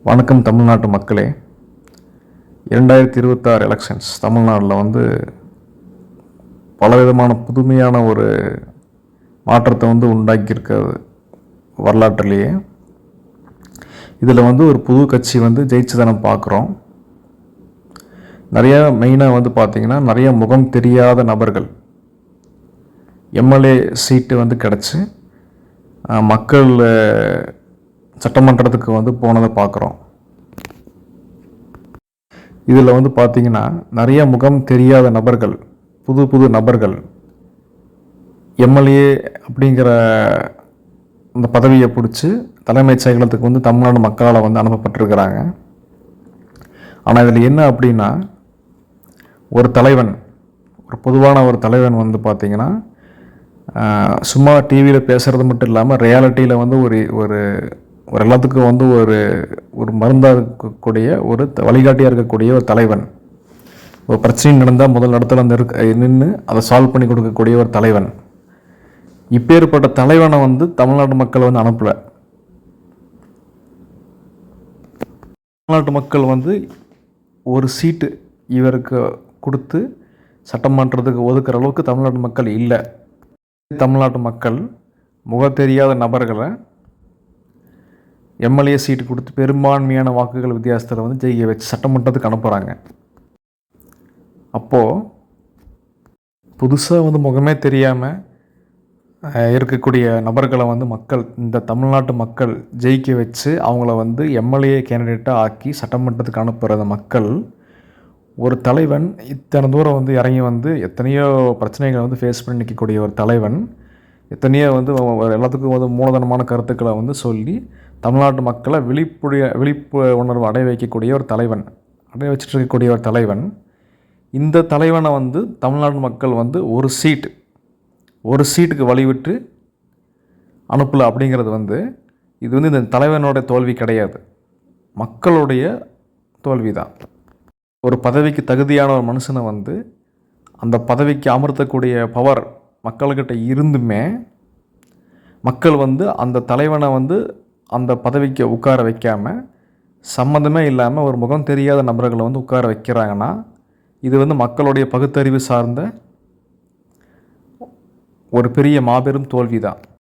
வணக்கம் தமிழ்நாட்டு மக்களே. 2026 எலெக்ஷன்ஸ் தமிழ்நாட்டில் பலவிதமான புதுமையான ஒரு மாற்றத்தை உண்டாக்கியிருக்காது வரலாற்றிலேயே. இதில் ஒரு புது கட்சி ஜெயிச்சதை நம்ம பார்க்குறோம். நிறையா மெயினாக பார்த்திங்கன்னா நிறைய முகம் தெரியாத நபர்கள் எம்எல்ஏ சீட்டு கிடச்சி மக்கள் சட்டமன்றத்துக்கு போனதை பார்க்குறோம். இதில் பார்த்திங்கன்னா நிறைய முகம் தெரியாத நபர்கள், புது புது நபர்கள் எம்எல்ஏ அப்படிங்கிற அந்த பதவியை பிடிச்சி தலைமைச் செயலகத்துக்கு தமிழ்நாடு மக்களால் அனுப்பப்பட்டிருக்கிறாங்க. ஆனால் இதில் என்ன அப்படின்னா, ஒரு தலைவன், ஒரு பொதுவான ஒரு தலைவன் பார்த்திங்கன்னா சும்மா டிவியில் பேசுகிறது மட்டும் இல்லாமல் ரியாலிட்டியில் ஒரு ஒரு ஒரு எல்லாத்துக்கும் ஒரு மருந்தாக இருக்கக்கூடிய ஒரு வழிகாட்டியாக இருக்கக்கூடிய ஒரு தலைவன். ஒரு பிரச்சனை நடந்தால் முதல் இடத்துல நின்று அதை சால்வ் பண்ணி கொடுக்கக்கூடிய ஒரு தலைவன். இப்பேற்பட்ட தலைவனை தமிழ்நாட்டு மக்கள் அனுப்பலை. தமிழ்நாட்டு மக்கள் ஒரு சீட்டு இவருக்கு கொடுத்து சட்டமன்றத்துக்கு ஒதுக்குற அளவுக்கு தமிழ்நாட்டு மக்கள் இல்லை. தமிழ்நாட்டு மக்கள் முக தெரியாத நபர்களை எம்எல்ஏ சீட்டு கொடுத்து பெரும்பான்மையான வாக்குகள் வித்தியாசத்தில் ஜெயிக்க வச்சு சட்டமன்றத்துக்கு அனுப்புகிறாங்க. அப்போது புதுசாக முகமே தெரியாமல் இருக்கக்கூடிய நபர்களை மக்கள், இந்த தமிழ்நாட்டு மக்கள் ஜெயிக்க வச்சு அவங்கள எம்எல்ஏ கேண்டிடேட்டாக ஆக்கி சட்டமன்றத்துக்கு அனுப்புகிற மக்கள், ஒரு தலைவன் இத்தனை தூரம் இறங்கி எத்தனையோ பிரச்சனைகளை ஃபேஸ் பண்ணி நிற்கக்கூடிய ஒரு தலைவன், எத்தனையோ எல்லாத்துக்கும் மூலதனமான கருத்துக்களை சொல்லி தமிழ்நாட்டு மக்களை விழிப்பு உணர்வு அடைய வைக்கக்கூடிய ஒரு தலைவன், அடைய வச்சுட்டு இருக்கக்கூடிய ஒரு தலைவன். இந்த தலைவனை தமிழ்நாட்டு மக்கள் ஒரு சீட்டுக்கு வழிவிட்டு அனுப்பலை அப்படிங்கிறது இது இந்த தலைவனோட தோல்வி கிடையாது, மக்களுடைய தோல்வி தான். ஒரு பதவிக்கு தகுதியான ஒரு மனுஷனை அந்த பதவிக்கு அமர்த்தக்கூடிய பவர் மக்கள்கிட்ட இருந்துமே மக்கள் அந்த தலைவனை அந்த பதவிக்கு உட்கார வைக்காமல் சம்மந்தமே இல்லாமல் ஒரு முகம் தெரியாத நபர்களை உட்கார வைக்கிறாங்கன்னா இது மக்களுடைய பகுத்தறிவு சார்ந்த ஒரு பெரிய மாபெரும் தோல்வி தான்.